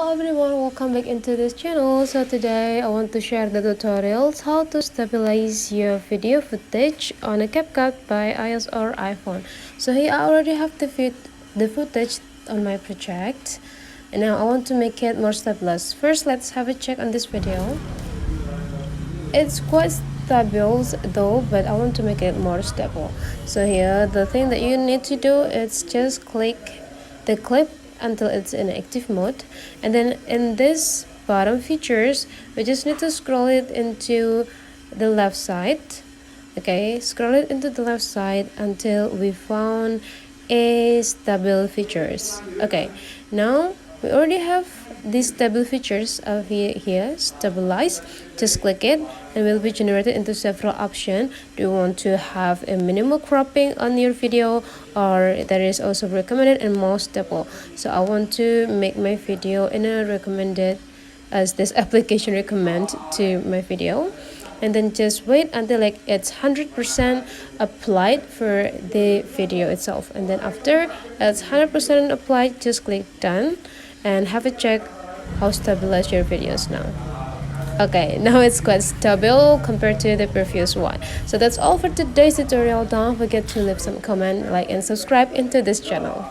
Hello everyone, welcome back into this channel. So today I want to share the tutorials how to stabilize your video footage on a CapCut by iOS or iPhone. So here I already have the footage on my project, and now I want to make it more stabilized. First, let's have a check on this video. It's quite stable though, but I want to make it more stable. So here the thing that you need to do is just click the clip until it's in active mode, and then in this bottom features we just need to scroll it into the left side. Okay, scroll it into the left side until we found a stable features. Okay, now we already have these stable features of here stabilize. Just click it and will be generated into several options. Do you want to have a minimal cropping on your video, or there is also recommended and most stable? So I want to make my video in a recommended as this application recommend to my video, and then just wait until like it's 100% applied for the video itself, and then after it's 100% applied, just click done and have a check how stabilized your videos now. Okay, now it's quite stable compared to the previous one. So that's all for today's tutorial. Don't forget to leave some comment, like and subscribe into this channel.